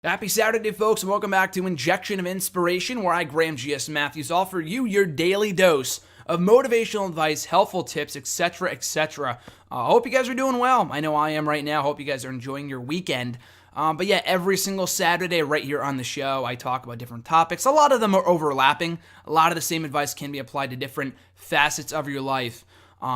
Happy Saturday, folks, and welcome back to Injection of Inspiration, where I, Graham G.S. Matthews, offer you your daily dose of motivational advice, helpful tips, etc., etc. I hope you guys are doing well. I know I am right now. Hope you guys are enjoying your weekend. But yeah, every single Saturday right here on the show, I talk about different topics. A lot of them are overlapping. A lot of the same advice can be applied to different facets of your life.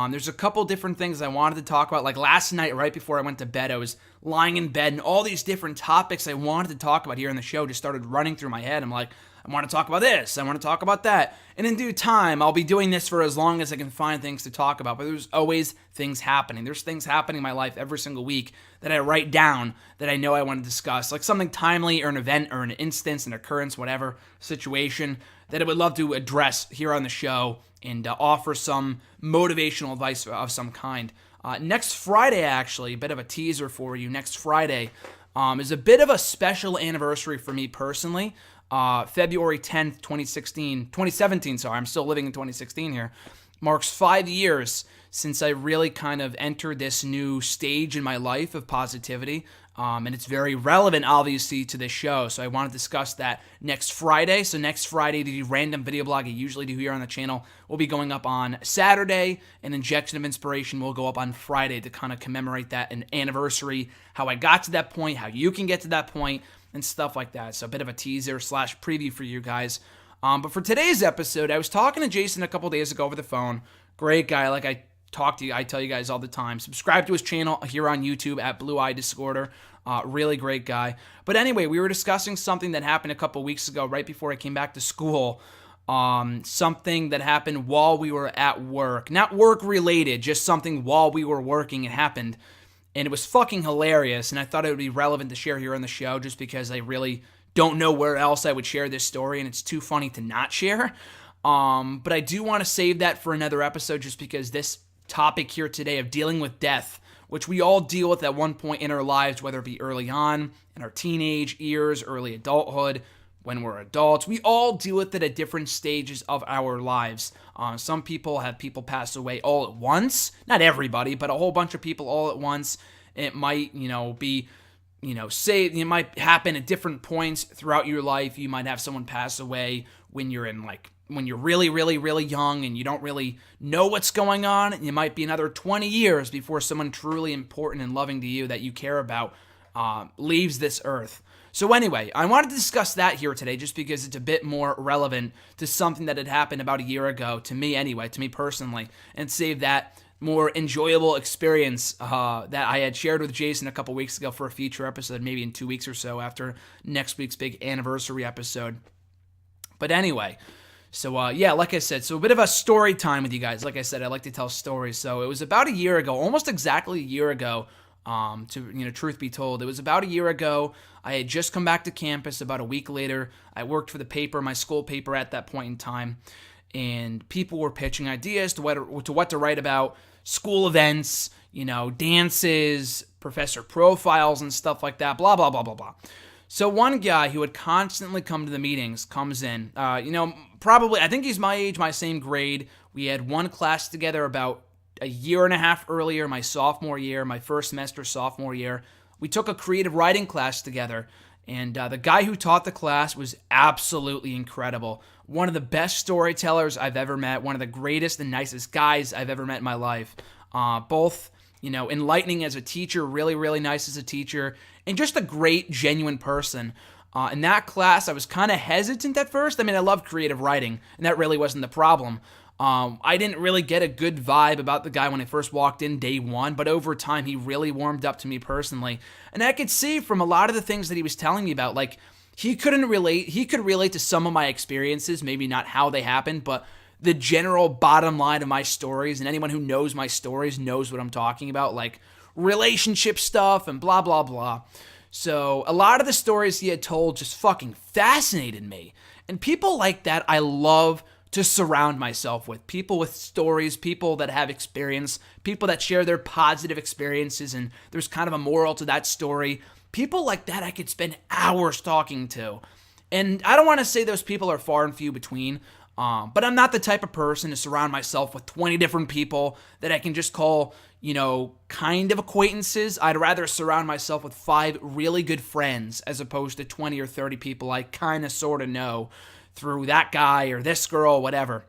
There's a couple different things I wanted to talk about. Like last night, right before I went to bed, I was lying in bed and all these different topics I wanted to talk about here on the show just started running through my head. I'm like, I want to talk about this. I want to talk about that. And in due time, I'll be doing this for as long as I can find things to talk about. But there's always things happening. There's things happening in my life every single week that I write down that I know I want to discuss. Like something timely or an event or an instance, an occurrence, whatever situation that I would love to address here on the show and offer some motivational advice of some kind. Next Friday, actually, a bit of a teaser for you. Next Friday is a bit of a special anniversary for me personally. February 10th, 2017, sorry, I'm still living in 2016 here, marks 5 years since I really kind of entered this new stage in my life of positivity. And it's very relevant, obviously, to this show. So I want to discuss that next Friday. So next Friday, the random video blog I usually do here on the channel will be going up on Saturday. An Injection of Inspiration will go up on Friday to kind of commemorate that an anniversary, how I got to that point, how you can get to that point, and stuff like that. So a bit of a teaser / preview for you guys. But for today's episode, I was talking to Jason a couple days ago over the phone. Great guy, like I tell you guys all the time. Subscribe to his channel here on YouTube at Blue Eye Disorder. Really great guy. But anyway, we were discussing something that happened a couple weeks ago, right before I came back to school. Something that happened while we were at work. Not work related, just something while we were working. It happened. And it was fucking hilarious. And I thought it would be relevant to share here on the show just because I really don't know where else I would share this story. And it's too funny to not share. But I do want to save that for another episode just because this topic here today of dealing with death, which we all deal with at one point in our lives, whether it be early on, in our teenage years, early adulthood, when we're adults. We all deal with it at different stages of our lives. Some people have people pass away all at once. Not everybody, but a whole bunch of people all at once. It might, be, say it might happen at different points throughout your life. You might have someone pass away when you're really, really, really young and you don't really know what's going on. It might be another 20 years before someone truly important and loving to you that you care about leaves this earth. So anyway, I wanted to discuss that here today just because it's a bit more relevant to something that had happened about a year ago, to me anyway, to me personally, and save that more enjoyable experience that I had shared with Jason a couple weeks ago for a future episode, maybe in 2 weeks or so after next week's big anniversary episode. But anyway, so like I said, so a bit of a story time with you guys. Like I said, I like to tell stories. So it was about a year ago, almost exactly a year ago, truth be told. It was about a year ago. I had just come back to campus. About a week later, I worked for the paper, my school paper at that point in time, and people were pitching ideas to what to write about, school events, dances, professor profiles and stuff like that, blah, blah, blah, blah, blah. So one guy who would constantly come to the meetings comes in, probably, I think he's my age, my same grade. We had one class together about a year and a half earlier, my sophomore year, my first semester sophomore year. We took a creative writing class together, and the guy who taught the class was absolutely incredible. One of the best storytellers I've ever met, one of the greatest and nicest guys I've ever met in my life. Both, enlightening as a teacher, really, really nice as a teacher, and just a great, genuine person. In that class, I was kind of hesitant at first. I mean, I love creative writing, and that really wasn't the problem. I didn't really get a good vibe about the guy when I first walked in day one, but over time, he really warmed up to me personally. And I could see from a lot of the things that he was telling me about, like, he could relate to some of my experiences, maybe not how they happened, but the general bottom line of my stories, and anyone who knows my stories knows what I'm talking about, like relationship stuff and blah, blah, blah. So a lot of the stories he had told just fucking fascinated me. And people like that, I love to surround myself with. People with stories, people that have experience, people that share their positive experiences, and there's kind of a moral to that story. People like that I could spend hours talking to. And I don't want to say those people are far and few between. But I'm not the type of person to surround myself with 20 different people that I can just call, kind of acquaintances. I'd rather surround myself with 5 really good friends as opposed to 20 or 30 people I kind of sort of know through that guy or this girl, whatever.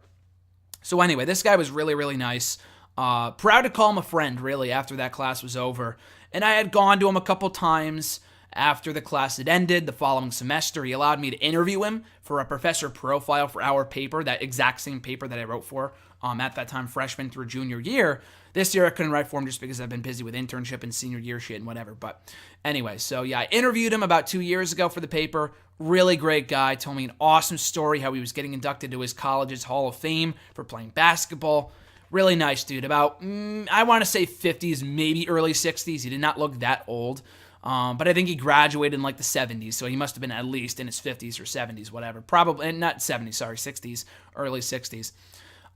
So anyway, this guy was really, really nice. Proud to call him a friend, really, after that class was over. And I had gone to him a couple times after the class had ended the following semester. He allowed me to interview him for a professor profile for our paper, that exact same paper that I wrote for at that time, freshman through junior year. This year I couldn't write for him just because I've been busy with internship and senior year shit and whatever. But anyway, so yeah, I interviewed him about 2 years ago for the paper. Really great guy. Told me an awesome story how he was getting inducted to his college's Hall of Fame for playing basketball. Really nice dude. About, I want to say 50s, maybe early 60s. He did not look that old. But I think he graduated in like the 70s, so he must have been at least in his 50s or 70s, whatever. Probably, not 70s, sorry, 60s, early 60s.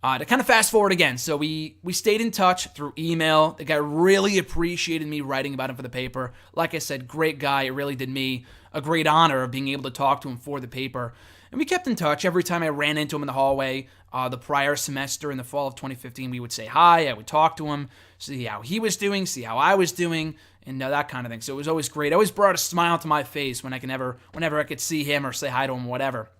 To kind of fast forward again, so we stayed in touch through email. The guy really appreciated me writing about him for the paper. Like I said, great guy. It really did me a great honor of being able to talk to him for the paper. And we kept in touch. Every time I ran into him in the hallway, the prior semester in the fall of 2015, we would say hi. I would talk to him, see how he was doing, see how I was doing, and that kind of thing. So it was always great. It always brought a smile to my face whenever I could see him or say hi to him, whatever.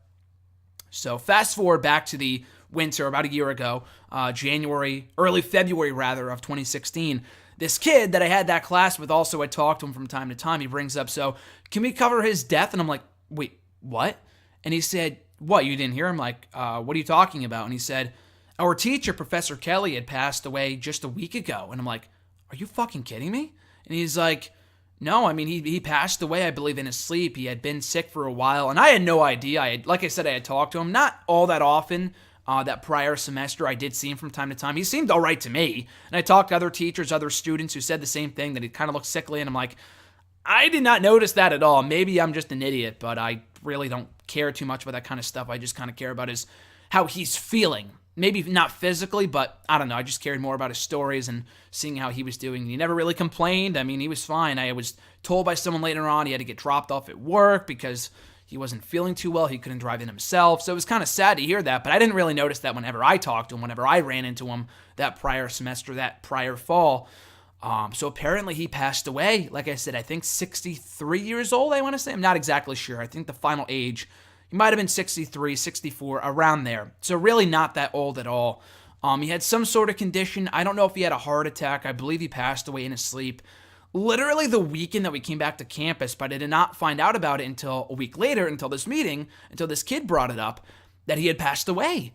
So fast forward back to the winter, about a year ago, early February rather, of 2016. This kid that I had that class with also, I talked to him from time to time. He brings up, so can we cover his death? And I'm like, wait, what? And he said, what, you didn't hear him? Like, what are you talking about? And he said, our teacher, Professor Kelly, had passed away just a week ago. And I'm like, are you fucking kidding me? And he's like, no, I mean, he passed away, I believe, in his sleep. He had been sick for a while, and I had no idea. Like I said, I had talked to him, not all that often. That prior semester, I did see him from time to time. He seemed all right to me. And I talked to other teachers, other students who said the same thing, that he kind of looked sickly. And I'm like, I did not notice that at all. Maybe I'm just an idiot, but I really don't care too much about that kind of stuff. I just kind of care about how he's feeling. Maybe not physically, but I don't know. I just cared more about his stories and seeing how he was doing. He never really complained. I mean, he was fine. I was told by someone later on he had to get dropped off at work because he wasn't feeling too well. He couldn't drive in himself. So it was kind of sad to hear that, but I didn't really notice that whenever I talked to him, whenever I ran into him that prior semester, that prior fall. So apparently he passed away. Like I said, I think 63 years old, I want to say. I'm not exactly sure. I think the final age, he might have been 63, 64, around there. So really not that old at all. He had some sort of condition. I don't know if he had a heart attack. I believe he passed away in his sleep literally the weekend that we came back to campus, but I did not find out about it until a week later, until this meeting, until this kid brought it up, that he had passed away.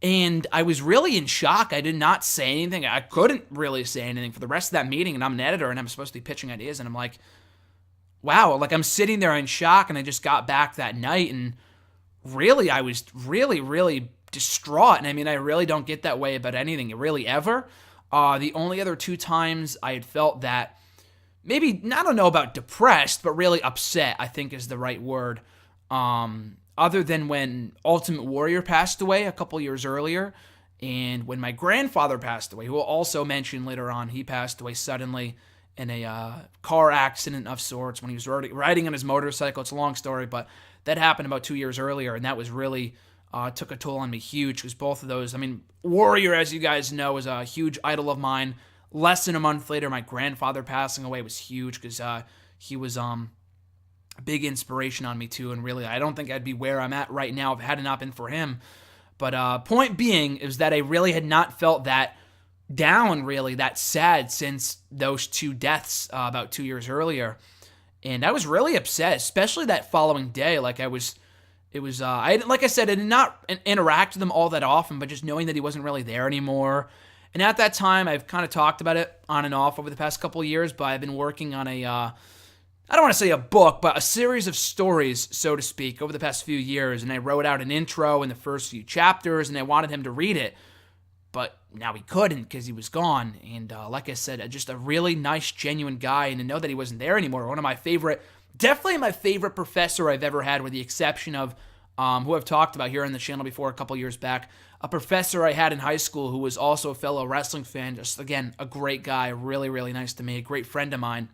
And I was really in shock. I did not say anything. I couldn't really say anything for the rest of that meeting, and I'm an editor, and I'm supposed to be pitching ideas, and I'm like, wow, like I'm sitting there in shock, and I just got back that night, and really, I was really, really distraught, and I mean, I really don't get that way about anything, really, ever. The only other 2 times I had felt that, maybe, I don't know about depressed, but really upset, I think is the right word. Other than when Ultimate Warrior passed away a couple years earlier, and when my grandfather passed away, who will also mention later on, he passed away suddenly in a car accident of sorts when he was riding on his motorcycle. It's a long story, but that happened about 2 years earlier, and that was really took a toll on me huge, because both of those, I mean, Warrior, as you guys know, is a huge idol of mine. Less than a month later, my grandfather passing away was huge, because he was a big inspiration on me too, and really, I don't think I'd be where I'm at right now if it had not been for him. But point being is that I really had not felt that down, really, that sad since those 2 deaths about 2 years earlier. And I was really upset, especially that following day. Like like I said, I did not interact with him all that often, but just knowing that he wasn't really there anymore. And at that time, I've kind of talked about it on and off over the past couple of years, but I've been working on I don't want to say a book, but a series of stories, so to speak, over the past few years. And I wrote out an intro in the first few chapters, and I wanted him to read it. But now he couldn't because he was gone. And like I said, just a really nice, genuine guy. And to know that he wasn't there anymore, one of my favorite, definitely my favorite professor I've ever had, with the exception of who I've talked about here on the channel before a couple years back. A professor I had in high school who was also a fellow wrestling fan. Just, again, a great guy, really, really nice to me, a great friend of mine.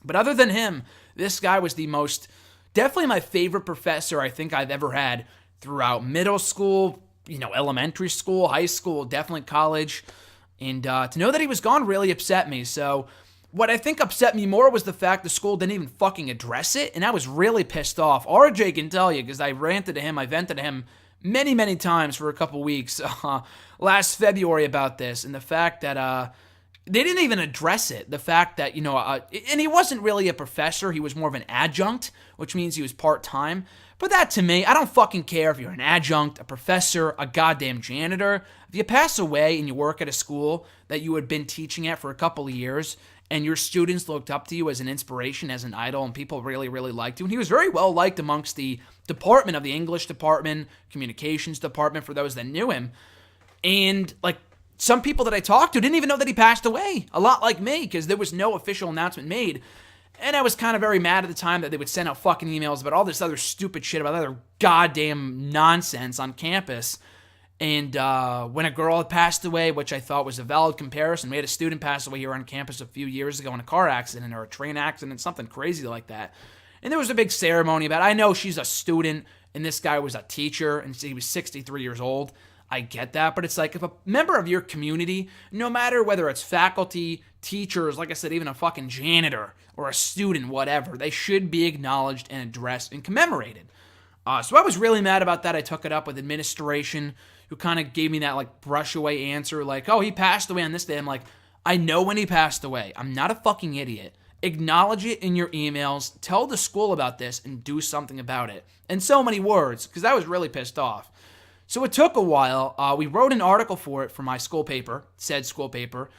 But other than him, this guy was definitely my favorite professor I think I've ever had throughout middle school, elementary school, high school, definitely college. And to know that he was gone really upset me. So what I think upset me more was the fact the school didn't even fucking address it, and I was really pissed off. RJ can tell you, because I ranted to him, I vented to him many, many times for a couple weeks last February about this, and the fact that they didn't even address it. The fact that, and he wasn't really a professor, he was more of an adjunct, which means he was part-time. But that, to me, I don't fucking care if you're an adjunct, a professor, a goddamn janitor. If you pass away and you work at a school that you had been teaching at for a couple of years, and your students looked up to you as an inspiration, as an idol, and people really, really liked you. And he was very well liked amongst the department of the English department, communications department, for those that knew him. And, some people that I talked to didn't even know that he passed away. A lot like me, because there was no official announcement made. And I was kind of very mad at the time that they would send out fucking emails about all this other stupid shit, about other goddamn nonsense on campus. And when a girl had passed away, which I thought was a valid comparison, we had a student pass away here on campus a few years ago in a car accident or a train accident, something crazy like that. And there was a big ceremony about it. I know she's a student and this guy was a teacher and he was 63 years old. I get that, but it's like, if a member of your community, no matter whether it's faculty, teachers, like I said, even a fucking janitor or a student, whatever, they should be acknowledged and addressed and commemorated. So I was really mad about that. I took it up with administration, who kind of gave me that brush away answer, oh, he passed away on this day. I'm like, I know when he passed away. I'm not a fucking idiot. Acknowledge it in your emails, tell the school about this, and do something about it. In so many words, because I was really pissed off. So it took a while. We wrote an article for it for my school paper, said school paper,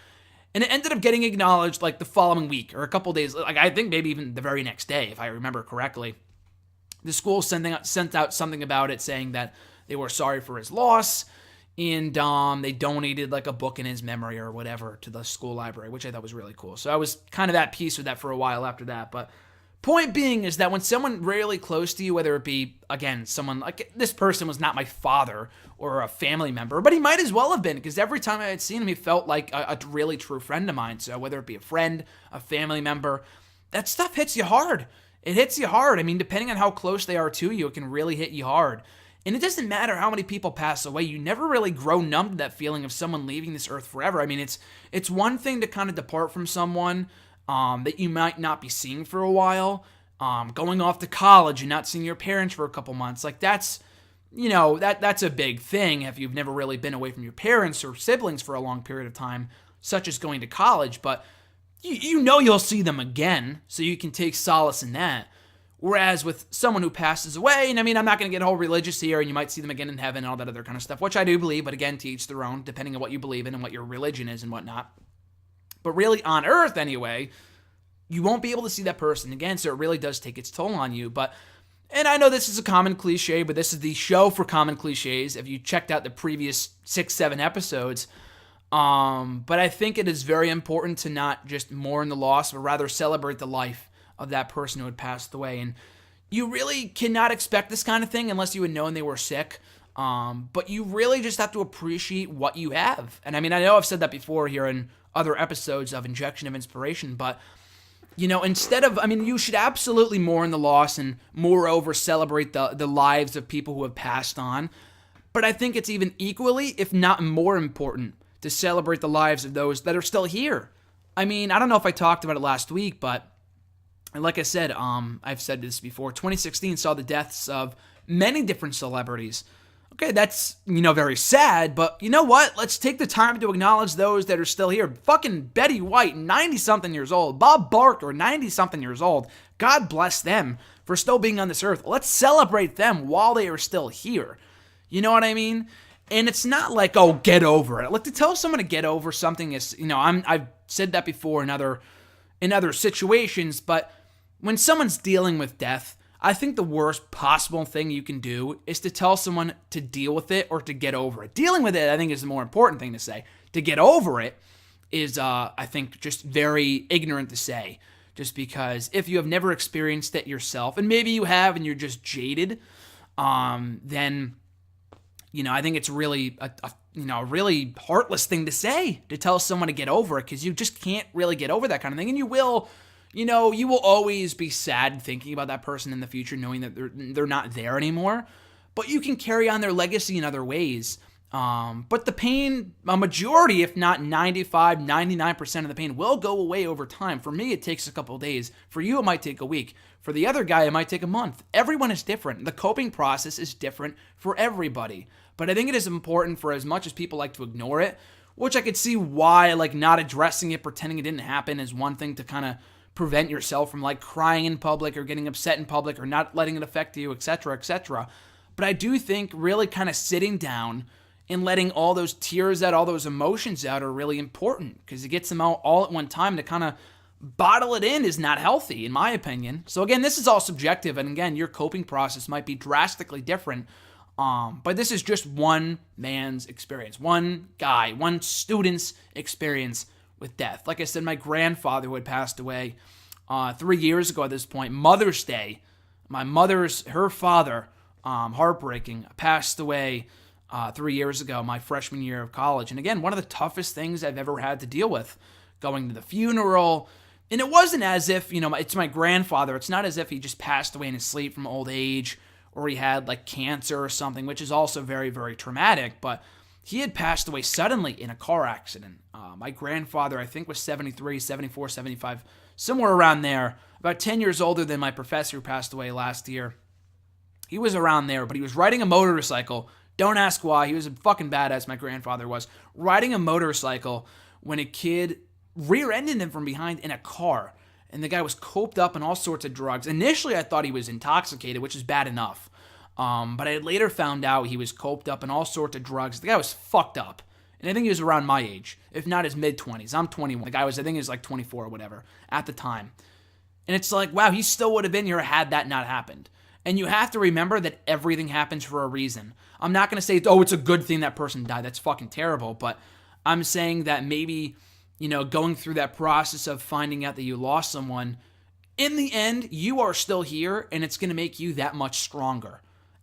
and it ended up getting acknowledged the following week or a couple days. I think maybe even the very next day, if I remember correctly. The school sent out something about it saying that they were sorry for his loss, and they donated a book in his memory or whatever to the school library, which I thought was really cool. So I was kind of at peace with that for a while after that, but point being is that when someone really close to you, whether it be, again, someone this person was not my father or a family member, but he might as well have been, because every time I had seen him, he felt like a really true friend of mine. So whether it be a friend, a family member, that stuff hits you hard. It hits you hard. I mean, depending on how close they are to you, it can really hit you hard. And it doesn't matter how many people pass away. You never really grow numb to that feeling of someone leaving this earth forever. I mean, it's one thing to kind of depart from someone that you might not be seeing for a while, going off to college and not seeing your parents for a couple months. That's a big thing if you've never really been away from your parents or siblings for a long period of time, such as going to college. But you'll see them again, so you can take solace in that. Whereas with someone who passes away, and I mean, I'm not going to get all religious here, and you might see them again in heaven and all that other kind of stuff, which I do believe, but again, to each their own, depending on what you believe in and what your religion is and whatnot. But really, on earth anyway, you won't be able to see that person again, so it really does take its toll on you. And I know this is a common cliche, but this is the show for common cliches, if you checked out the previous 6-7 episodes. But I think it is very important to not just mourn the loss, but rather celebrate the life of that person who had passed away. And you really cannot expect this kind of thing unless you had known they were sick. But you really just have to appreciate what you have. And I mean, I know I've said that before here in other episodes of Injection of Inspiration, but you should absolutely mourn the loss and moreover celebrate the lives of people who have passed on. But I think it's even equally, if not more important, to celebrate the lives of those that are still here. I mean, I don't know if I talked about it last week, but like I said, I've said this before, 2016 saw the deaths of many different celebrities. Okay, that's, very sad, but you know what? Let's take the time to acknowledge those that are still here. Fucking Betty White, 90-something years old. Bob Barker, 90-something years old. God bless them for still being on this earth. Let's celebrate them while they are still here. You know what I mean? And it's not like, oh, get over it. Like, to tell someone to get over something is, I've said that before in other situations, but when someone's dealing with death, I think the worst possible thing you can do is to tell someone to deal with it or to get over it. Dealing with it, I think, is the more important thing to say. To get over it is, I think, just very ignorant to say. Just because if you have never experienced it yourself, and maybe you have and you're just jaded, then, I think it's really a really heartless thing to say, to tell someone to get over it, because you just can't really get over that kind of thing. And you will always be sad thinking about that person in the future, knowing that they're not there anymore. but you can carry on their legacy in other ways. But the pain, a majority, if not 95, 99% of the pain will go away over time. For me, it takes a couple of days. For you, it might take a week. For the other guy, it might take a month. Everyone is different. The coping process is different for everybody. But I think it is important, for as much as people like to ignore it, which I could see why, like, not addressing it, pretending it didn't happen is one thing to kind of prevent yourself from, like, crying in public or getting upset in public or not letting it affect you, etc., etc. But I do think really kind of sitting down and letting all those tears out, all those emotions out are really important, because it gets them out all at one time. To kind of bottle it in is not healthy, in my opinion. So again, this is all subjective, and again, your coping process might be drastically different. But this is just one man's experience, one guy, one student's experience with death. Like I said, my grandfather, who had passed away 3 years ago at this point, Mother's Day, her father, heartbreaking, passed away 3 years ago, my freshman year of college. And again, one of the toughest things I've ever had to deal with, going to the funeral. And it wasn't as if, it's my grandfather. It's not as if he just passed away in his sleep from old age, or he had like cancer or something, which is also very, very traumatic. But he had passed away suddenly in a car accident. My grandfather, I think, was 73, 74, 75, somewhere around there, about 10 years older than my professor who passed away last year. He was around there, but he was riding a motorcycle. Don't ask why. He was a fucking badass, my grandfather was. Riding a motorcycle when a kid rear-ended him from behind in a car. And the guy was coped up on all sorts of drugs. Initially, I thought he was intoxicated, which is bad enough. But I later found out he was coped up on all sorts of drugs. The guy was fucked up. And I think he was around my age, if not his mid-20s. I'm 21. The guy was, I think he was like 24 or whatever at the time. And it's like, wow, he still would have been here had that not happened. And you have to remember that everything happens for a reason. I'm not going to say, it's a good thing that person died. That's fucking terrible. But I'm saying that maybe, going through that process of finding out that you lost someone, in the end, you are still here, and it's going to make you that much stronger.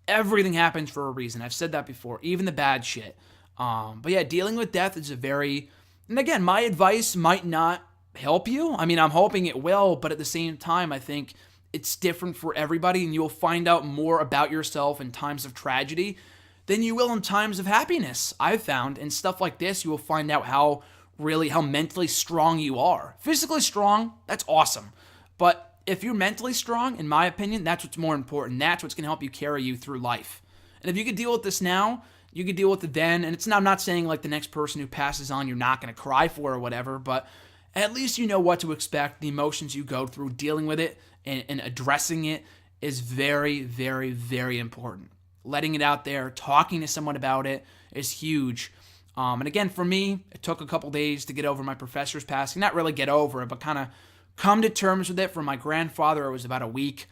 Everything happens for a reason. I've said that before, even the bad shit. But yeah, dealing with death is and again, my advice might not help you. I mean, I'm hoping it will, but at the same time, I think it's different for everybody, and you'll find out more about yourself in times of tragedy than you will in times of happiness, I've found. And stuff like this, you will find out how mentally strong you are. Physically strong, that's awesome. But if you're mentally strong, in my opinion, that's what's more important. That's what's going to help you carry you through life. And if you could deal with this now, you could deal with it then. And I'm not saying like the next person who passes on, you're not going to cry for or whatever, but at least you know what to expect. The emotions you go through, dealing with it and addressing it is very, very, very important. Letting it out there, talking to someone about it is huge. And again, for me, it took a couple days to get over my professor's passing. Not really get over it, but kind of come to terms with it. For my grandfather, it was about a week.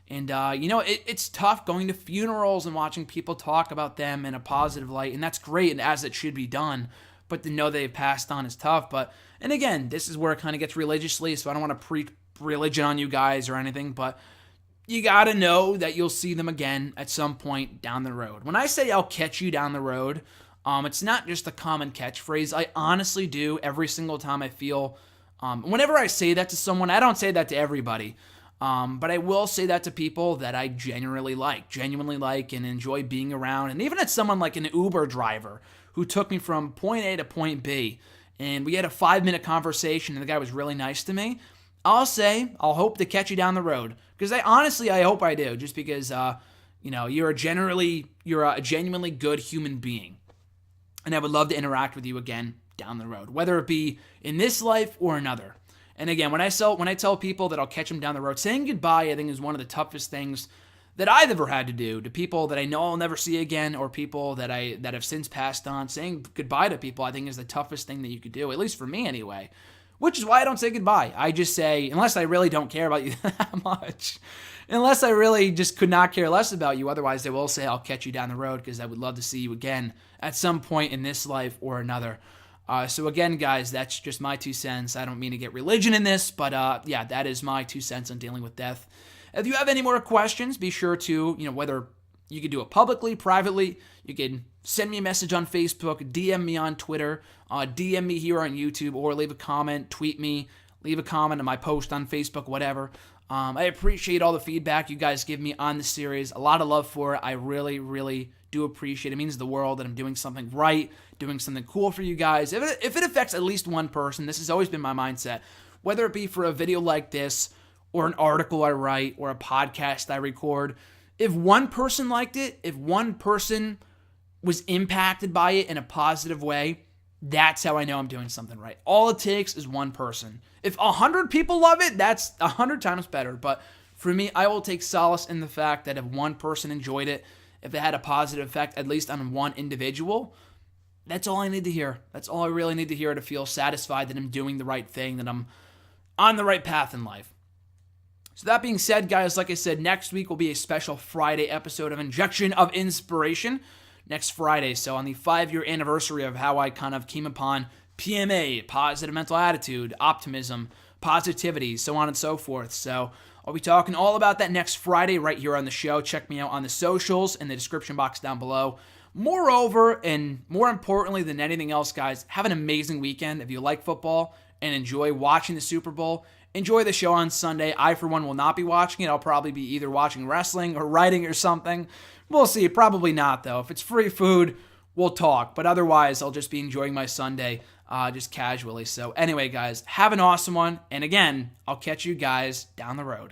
And, it's tough going to funerals and watching people talk about them in a positive light. And that's great, and as it should be done. But to know they've passed on is tough. And again, this is where it kind of gets religiously, so I don't want to preach religion on you guys or anything, but you got to know that you'll see them again at some point down the road. When I say I'll catch you down the road, it's not just a common catchphrase. I honestly do every single time I feel, whenever I say that to someone, I don't say that to everybody, but I will say that to people that I genuinely like and enjoy being around. And even at someone like an Uber driver who took me from point A to point B, and we had a 5-minute conversation, and the guy was really nice to me, I'll hope to catch you down the road. Because I hope I do, just because, you're a genuinely good human being. And I would love to interact with you again down the road, whether it be in this life or another. And again, when I tell people that I'll catch them down the road, saying goodbye, I think, is one of the toughest things that I've ever had to do to people that I know I'll never see again, or people that have since passed on. Saying goodbye to people, I think, is the toughest thing that you could do, at least for me anyway. Which is why I don't say goodbye. I just say, unless I really don't care about you that much, unless I really just could not care less about you, otherwise I will say I'll catch you down the road, because I would love to see you again at some point in this life or another. So again, guys, that's just my 2 cents. I don't mean to get religion in this, but that is my 2 cents on dealing with death. If you have any more questions, be sure to, whether you could do it publicly, privately, you can send me a message on Facebook, DM me on Twitter, DM me here on YouTube, or leave a comment, tweet me, leave a comment on my post on Facebook, whatever. I appreciate all the feedback you guys give me on the series. A lot of love for it. I really, really do appreciate it. It means the world that I'm doing something right, doing something cool for you guys. If it affects at least one person, this has always been my mindset. Whether it be for a video like this, or an article I write, or a podcast I record, if one person liked it, if one person was impacted by it in a positive way, that's how I know I'm doing something right. All it takes is one person. If 100 people love it, that's 100 times better. But for me, I will take solace in the fact that if one person enjoyed it, if it had a positive effect, at least on one individual, that's all I need to hear. That's all I really need to hear to feel satisfied that I'm doing the right thing, that I'm on the right path in life. So that being said, guys, like I said, next week will be a special Friday episode of Injection of Inspiration. Next Friday, so on the 5-year anniversary of how I kind of came upon PMA, positive mental attitude, optimism, positivity, so on and so forth. So I'll be talking all about that next Friday right here on the show. Check me out on the socials in the description box down below. Moreover, and more importantly than anything else, guys, have an amazing weekend. If you like football and enjoy watching the Super Bowl, enjoy the show on Sunday. I, for one, will not be watching it. I'll probably be either watching wrestling or writing or something. We'll see. Probably not, though. If it's free food, we'll talk. But otherwise, I'll just be enjoying my Sunday just casually. So anyway, guys, have an awesome one. And again, I'll catch you guys down the road.